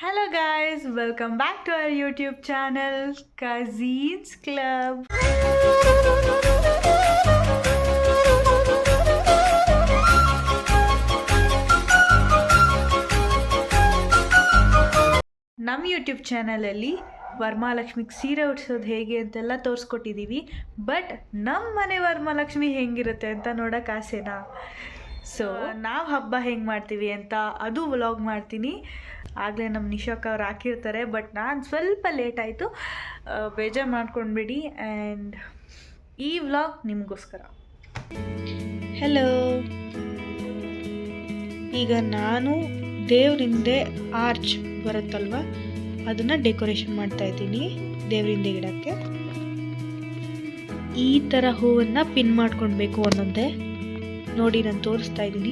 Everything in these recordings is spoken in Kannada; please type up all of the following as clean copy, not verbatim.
Hello guys, welcome back to our YouTube channel Cousins Club. ನಮ್ಮ ಯೂಟ್ಯೂಬ್ ಚಾನಲಲ್ಲಿ ವರಮಹಾಲಕ್ಷ್ಮಿಗೆ ಸೀರೆ ಉಡ್ಸೋದು ಹೇಗೆ ಅಂತೆಲ್ಲ ತೋರಿಸ್ಕೊಟ್ಟಿದ್ದೀವಿ. ಬಟ್ ನಮ್ಮ ಮನೆ ವರಮಹಾಲಕ್ಷ್ಮಿ ಹೆಂಗಿರುತ್ತೆ ಅಂತ ನೋಡೋಕೆ ಆಸೆನಾ? ಸೊ ನಾವು ಹಬ್ಬ ಹೆಂಗೆ ಮಾಡ್ತೀವಿ ಅಂತ ಅದು ವ್ಲಾಗ್ ಮಾಡ್ತೀನಿ. ಆಗಲೇ ನಮ್ಮ ನಿಶಾಕ್ ಅವ್ರು ಹಾಕಿರ್ತಾರೆ, ಬಟ್ ನಾನು ಸ್ವಲ್ಪ ಲೇಟ್ ಆಯಿತು, ಬೇಜಾರು ಮಾಡ್ಕೊಂಡ್ಬಿಡಿ. ಆ್ಯಂಡ್ ಈ ವ್ಲಾಗ್ ನಿಮಗೋಸ್ಕರ. ಹೆಲೋ, ಈಗ ನಾನು ದೇವ್ರಿಂದೆ ಆರ್ಚ್ ಬರುತ್ತಲ್ವ, ಅದನ್ನು ಡೆಕೋರೇಷನ್ ಮಾಡ್ತಾ ಇದ್ದೀನಿ. ದೇವ್ರಿಂದೆ ಗಿಡಕ್ಕೆ ಈ ಥರ ಹೂವನ್ನು ಪಿನ್ ಮಾಡ್ಕೊಳ್ಬೇಕು ಒಂದೊಂದೇ. ನೋಡಿ, ನಾನು ತೋರಿಸ್ತಾ ಇದ್ದೀನಿ.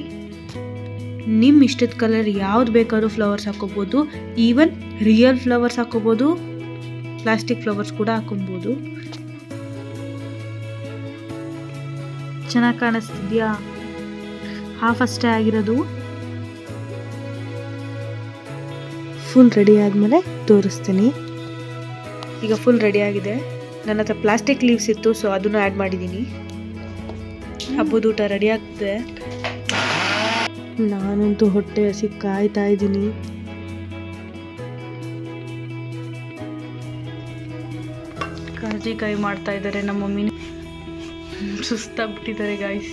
ನಿಮ್ಮ ಇಷ್ಟದ ಕಲರ್ ಯಾವ್ದು ಬೇಕಾದ್ರೂ ಫ್ಲವರ್ಸ್ ಹಾಕೋಬೋದು. ಈವನ್ ರಿಯಲ್ ಫ್ಲವರ್ಸ್ ಹಾಕೋಬೋದು, ಪ್ಲಾಸ್ಟಿಕ್ ಫ್ಲವರ್ಸ್ ಕೂಡ ಹಾಕೊಬೋದು. ಚೆನ್ನಾಗಿ ಕಾಣಿಸ್ತಿದ್ಯಾ? ಹಾಫ್ ಅಷ್ಟೇ ಆಗಿರೋದು. ಫುಲ್ ರೆಡಿ ಆದಮೇಲೆ ತೋರಿಸ್ತೀನಿ. ಈಗ ಫುಲ್ ರೆಡಿ ಆಗಿದೆ. ನನ್ನ ಹತ್ರ ಪ್ಲಾಸ್ಟಿಕ್ ಲೀವ್ಸ್ ಇತ್ತು, ಸೊ ಅದನ್ನು ಆ್ಯಡ್ ಮಾಡಿದ್ದೀನಿ. ಹಬ್ಬದ ಊಟ ರೆಡಿ ಆಗ್ತದೆ. ನಾನಂತೂ ಹೊಟ್ಟೆ ಹಸಿ ಕಾಯ್ತಾ ಇದ್ದೀನಿ. ಕರ್ಜಿಕಾಯಿ ಮಾಡ್ತಾ ಇದ್ದಾರೆ ನಮ್ಮ ಮಮ್ಮಿ. ಸುಸ್ತಾಗ್ಬಿಟ್ಟಿದ್ದಾರೆ ಗಾಯ್ಸ್.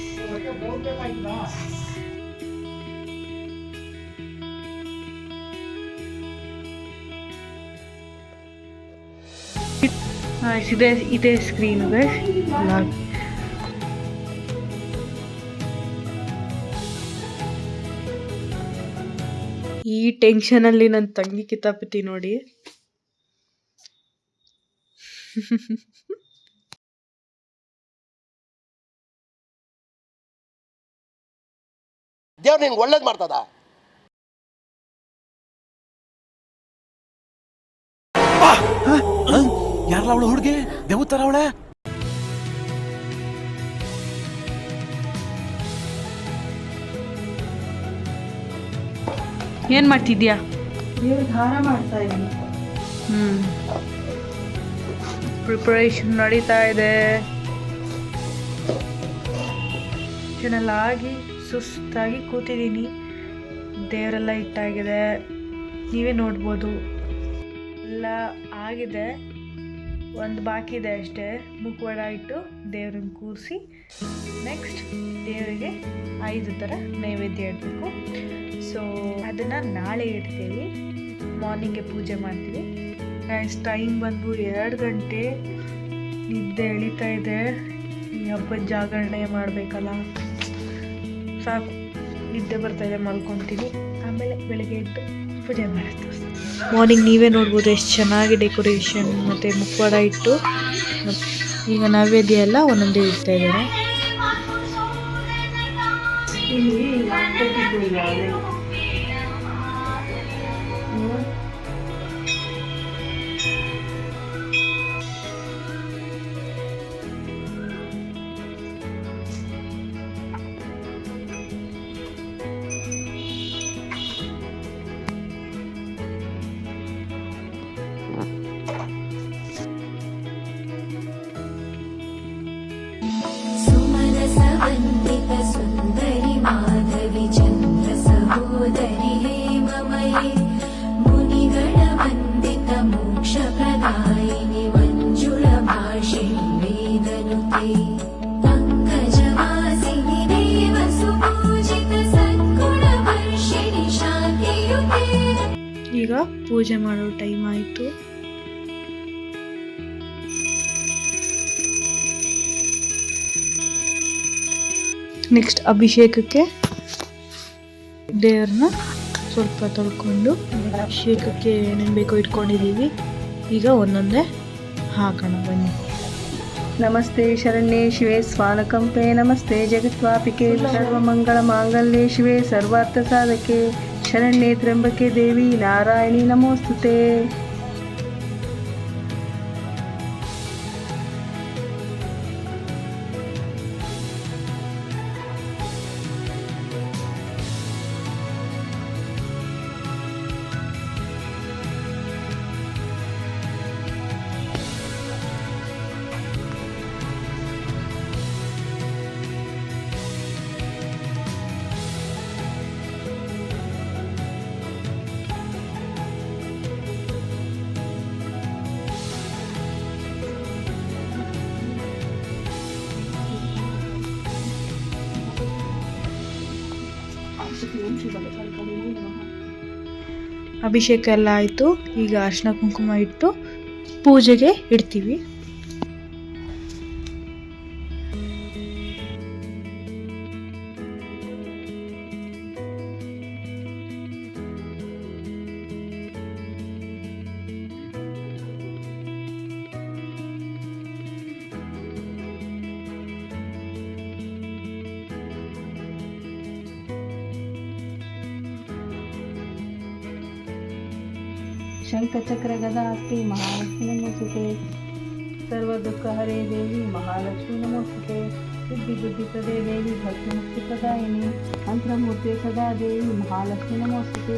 ಇದೇ ಸ್ಕ್ರೀನ್ ಲಾಗ್. ಈ ಟೆನ್ಷನಲ್ಲಿ ನನ್ನ ತಂಗಿ ಕಿತಾಪತಿ ನೋಡಿ. ದೇವ್ರು ನಿಂಗೆ ಒಳ್ಳೇದು ಮಾಡ್ತದ. ಯಾರಲ್ಲ ಅವಳು ಹುಡುಗಿ? ದೇವತರ ಅವಳೆ. ಏನು ಮಾಡ್ತಿದ್ಯಾ? ದೇವ್ರ ದಾನ ಮಾಡ್ತಾ ಇದ್ದೀನಿ. ಪ್ರಿಪರೇಷನ್ ನಡೀತಾ ಇದೆ. ಇದನ್ನೆಲ್ಲ ಆಗಿ ಸುಸ್ತಾಗಿ ಕೂತಿದ್ದೀನಿ. ದೇವರೆಲ್ಲ ಇಟ್ಟಾಗಿದೆ, ನೀವೇ ನೋಡ್ಬೋದು. ಎಲ್ಲ ಆಗಿದೆ, ಒಂದು ಬಾಕಿ ಇದೆ ಅಷ್ಟೇ. ಮುಖವಾಡ ಇಟ್ಟು ದೇವ್ರನ್ನ ಕೂರಿಸಿ ನೆಕ್ಸ್ಟ್ ದೇವರಿಗೆ 5 ಥರ ನೈವೇದ್ಯ ಇಡಬೇಕು. ಸೊ ಅದನ್ನು ನಾಳೆ ಇಡ್ತೀವಿ. ಮಾರ್ನಿಂಗ್ಗೆ ಪೂಜೆ ಮಾಡ್ತೀವಿ. ಟೈಮ್ ಬಂದು 2 ಗಂಟೆ. ನಿದ್ದೆ ಎಳಿತಾ ಇದೆ. ಈ ಹಬ್ಬದ ಜಾಗರಣೆ ಮಾಡಬೇಕಲ್ಲ, ಸಾಕು, ನಿದ್ದೆ ಬರ್ತಾಯಿದೆ, ಮಲ್ಕೊತೀನಿ. ಆಮೇಲೆ ಬೆಳಗ್ಗೆ ಎದ್ದು ಪೂಜೆ ಮಾಡುತ್ತೆ. ಮಾರ್ನಿಂಗ್ ನೀವೇ ನೋಡ್ಬೋದು ಎಷ್ಟು ಚೆನ್ನಾಗಿ ಡೆಕೋರೇಷನ್ ಮತ್ತು ಮುಖವಾಡ ಇಟ್ಟು. ಈಗ ನೈವೇದ್ಯ ಎಲ್ಲ ಒಂದೊಂದೇ ಇಡ್ತಾ ಇದ್ದಾರೆ. सुंदरी माधवी चंद्र सहोदरी हेममयी मुनिगण वंदित मोक्ष प्रदायिनी मंजुल भाषिणी वेदनुते पंकजवासिनी देव सुपूजित सद्गुण वर्षिणी शांतियुते. ಈಗ ಪೂಜೆ ಮಾಡೋ ಟೈಮ್ ಆಯಿತು. ನೆಕ್ಸ್ಟ್ ಅಭಿಷೇಕಕ್ಕೆ ದೇವ್ರನ್ನ ಸ್ವಲ್ಪ ತೊಳ್ಕೊಂಡು ಅಭಿಷೇಕಕ್ಕೆ ಏನೇನು ಬೇಕೋ ಇಟ್ಕೊಂಡಿದ್ದೀವಿ. ಈಗ ಒಂದೊಂದೇ ಹಾಕೋಣ ಬನ್ನಿ. ನಮಸ್ತೆ ಶರಣ್ಯೇ ಶಿವೆ ಸ್ವಾನಕಂಪೆ ನಮಸ್ತೆ ಜಗತ್ವಾಪಿಕೆ ಸರ್ವಮಂಗಳ ಮಾಂಗಲ್ಯೆ ಶಿವೆ ಸರ್ವಾರ್ಥ ಸಾಧಕೆ ಶರಣ್ಯೇ ತ್ರ್ಯಂಬಕೆ ದೇವಿ ನಾರಾಯಣಿ ನಮೋಸ್ತುತೆ. ಅಭಿಷೇಕ ಎಲ್ಲ ಆಯಿತು. ಈಗ ಅರಿಶಿನ ಕುಂಕುಮ ಇಟ್ಟು ಪೂಜೆಗೆ ಇಡ್ತೀವಿ. ಶಂಖಚಕ್ರ ಗದಾಸ್ತಿ ಮಹಾಲಕ್ಷ್ಮೀ ನಮೋಸ್ತುತೆ. ಸರ್ವ ದುಃಖ ಹರೇ ದೇವಿ ಮಹಾಲಕ್ಷ್ಮೀ ನಮೋಸ್ತುತೆ. ಸಿದ್ಧಿ ಬುದ್ಧಿ ಪ್ರದೇ ದೇವಿ ಭಕ್ತಿ ಮುಕ್ತಿ ಪ್ರದಾಯಿನಿ. ಮಂತ್ರಮೂರ್ತಿ ಸದಾ ದೇವಿ ಮಹಾಲಕ್ಷ್ಮೀ ನಮೋಸ್ತುತೆ.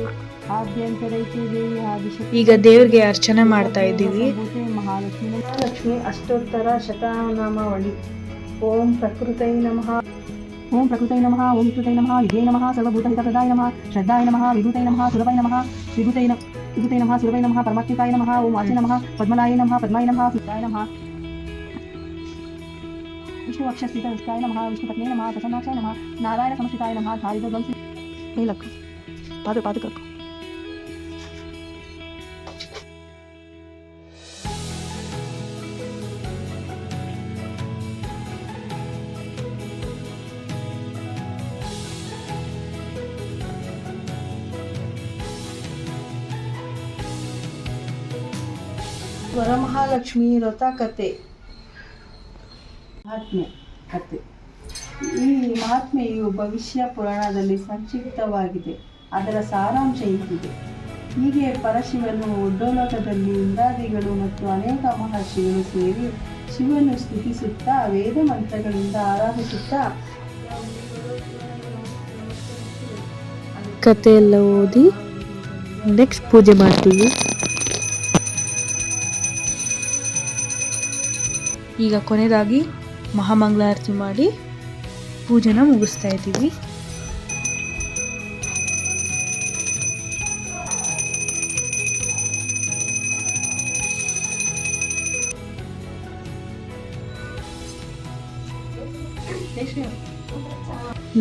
ಆದ್ಯಂತರೈತೆ ದೇವಿ ಆದಿಶಕ್ತಿ. ಈಗ ದೇವ್ರಿಗೆ ಅರ್ಚನೆ ಮಾಡ್ತಾ ಇದ್ದೀವಿ. ಮಹಾಲಕ್ಷ್ಮೀ ಮಹಾಲಕ್ಷ್ಮಿ ಅಷ್ಟೋತ್ತರ ಶತನಾಮಾವಳಿ. ಓಂ ಪ್ರಕೃತೈ ನಮಃ. ಓಂ ಪ್ರಕೃತೈ ನಮಃ. ಓಂ ಕೃತೈ ನಮಃ. ವಿಧೇ ನಮಃ. ಸರ್ವಭೂತಹಿತಪ್ರದಾಯ ನಮಃ. ಶ್ರದ್ಧಾಯ ನಮಃ. ವಿಭೂತೈ ನಮಃ. ಸುಲಭೈ ನಮಃ. ವಿಭೂತೈ ನಮಃ. ಸುಲಭೈ ನಮಃ. ಪರಮಾತ್ಮಿಕಾಯ ನಮಃ. ಓಂ ವಾಚಿ ನಮಃ. ಪದ್ಮಲಾಯ ನಮಃ. ಪದ್ಮಾಯ ನಮಃ. ಸಿದ್ಧಾಯ ನಮಃ. ವಿಷ್ಣು ಅಕ್ಷಸ್ಥಿತ ವಿಷ್ಟಾಯ ನಮಃ. ವಿಷ್ಣು ಪತ್ನೇ ನಮಃ. ಪ್ರಸನ್ನಾಕ್ಷಾಯ ನಮಃ. ನಾರಾಯಣ ಸಮಷ್ಟಿತಾಯ ನಮಃ. ಧಾರಿದ ಧ್ವಂಸಿ ಹೇಳಕ್ಕ ಪಾದಕ ವರಮಹಾಲಕ್ಷ್ಮಿ ವ್ರತ ಕಥೆ. ಮಹಾತ್ಮೆ ಕಥೆ. ಈ ಮಹಾತ್ಮೆಯು ಭವಿಷ್ಯ ಪುರಾಣದಲ್ಲಿ ಸಂಕ್ಷಿಪ್ತವಾಗಿದೆ. ಅದರ ಸಾರಾಂಶ ಹೀಗಿದೆ. ಹೀಗೆ ಪರಶಿವನು ಒಡ್ಡೋಲಕದಲ್ಲಿ ಇಂದ್ರಾದಿಗಳು ಮತ್ತು ಅನೇಕ ಮಹರ್ಷಿಗಳು ಸೇರಿ ಶಿವನು ಸ್ತುತಿಸುತ್ತಾ ವೇದ ಮಂತ್ರಗಳಿಂದ ಆರಾಧಿಸುತ್ತಾ ಕಥೆ ಎಲ್ಲ ಓದಿ ನೆಕ್ಸ್ಟ್ ಪೂಜೆ ಮಾಡ್ತೀವಿ. ಈಗ ಕೊನೆಯದಾಗಿ ಮಹಾಮಂಗಳಾರತಿ ಮಾಡಿ ಪೂಜೆನ ಮುಗಿಸ್ತಾ ಇದ್ದೀವಿ.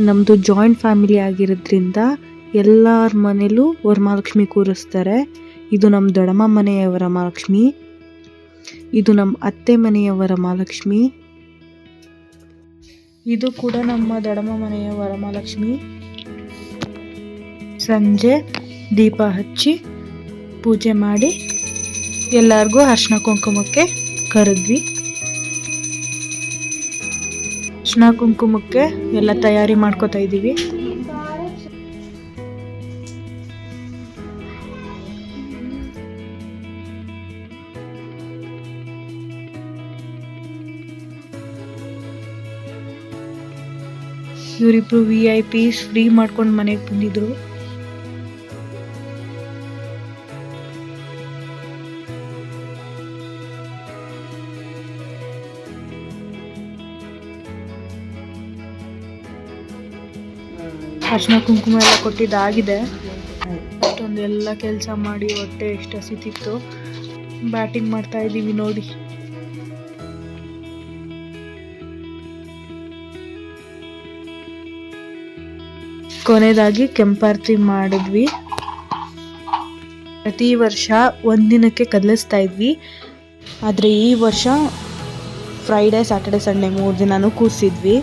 ನಮ್ಮದು ಜಾಯಿಂಟ್ ಫ್ಯಾಮಿಲಿ ಆಗಿರೋದ್ರಿಂದ ಎಲ್ಲರ ಮನೇಲೂ ವರಮಹಾಲಕ್ಷ್ಮಿ ಕೂರಿಸ್ತಾರೆ. ಇದು ನಮ್ಮ ದೊಡ್ಡಮ್ಮ ಮನೆಯ ವರಮಹಾಲಕ್ಷ್ಮಿ, ಇದು ನಮ್ಮ ಅತ್ತೆ ಮನೆಯ ವರಮಹಾಲಕ್ಷ್ಮಿ, ಇದು ಕೂಡ ನಮ್ಮ ದೊಡ್ಡಮ್ಮ ಮನೆಯ ವರಮಹಾಲಕ್ಷ್ಮಿ. ಸಂಜೆ ದೀಪ ಹಚ್ಚಿ ಪೂಜೆ ಮಾಡಿ ಎಲ್ಲರಿಗೂ ಅರಿಶಿನ ಕುಂಕುಮಕ್ಕೆ ಕರೆದ್ವಿ. ಅರಿಶಿನ ಕುಂಕುಮಕ್ಕೆ ಎಲ್ಲ ತಯಾರಿ ಮಾಡ್ಕೋತಾ ಇದ್ದೀವಿ. ಇವರಿಬ್ರು VIP ಫ್ರೀ ಮಾಡ್ಕೊಂಡು ಮನೆಗೆ ಬಂದಿದ್ರು. ಅರಿಶಿನ ಕುಂಕುಮ ಎಲ್ಲ ಕೊಟ್ಟಿದ್ದಾಗಿದೆ. ಅಷ್ಟೊಂದೆಲ್ಲ ಕೆಲಸ ಮಾಡಿ ಹೊಟ್ಟೆ ಎಷ್ಟು ಹಸಿತಿತ್ತು. ಬ್ಯಾಟಿಂಗ್ ಮಾಡ್ತಾ ಇದ್ದೀವಿ ನೋಡಿ. ಕೊನೆಯದಾಗಿ ಕೆಂಪಾರತಿ ಮಾಡಿದ್ವಿ. ಪ್ರತಿ ವರ್ಷ ಒಂದಿನಕ್ಕೆ ಕದಲಿಸ್ತಾ ಇದ್ವಿ, ಆದರೆ ಈ ವರ್ಷ ಫ್ರೈಡೇ ಸ್ಯಾಟರ್ಡೆ ಸಂಡೇ 3 ದಿನನೂ ಕೂರಿಸಿದ್ವಿ.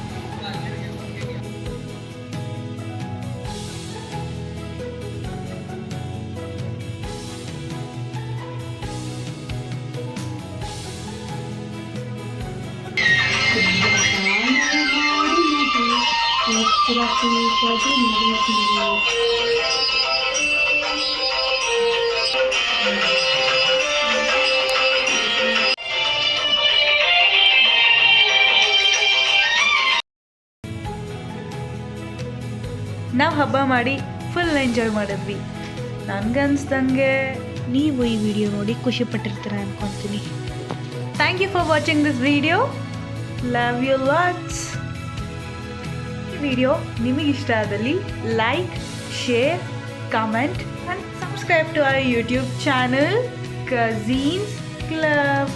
ನಾವು ಹಬ್ಬ ಮಾಡಿ ಫುಲ್ ಎಂಜಾಯ್ ಮಾಡಿದ್ವಿ. ನನಗನ್ಸ್ದಂಗೆ ನೀವು ಈ ವಿಡಿಯೋ ನೋಡಿ ಖುಷಿ ಪಟ್ಟಿರ್ತೀರ ಅನ್ಕೊತೀನಿ. Thank you for watching this video. Love you lots. ಈ ವಿಡಿಯೋ ನಿಮಗಿಷ್ಟ ಆದಲ್ಲಿ like, share, comment and subscribe to our YouTube channel cousins club.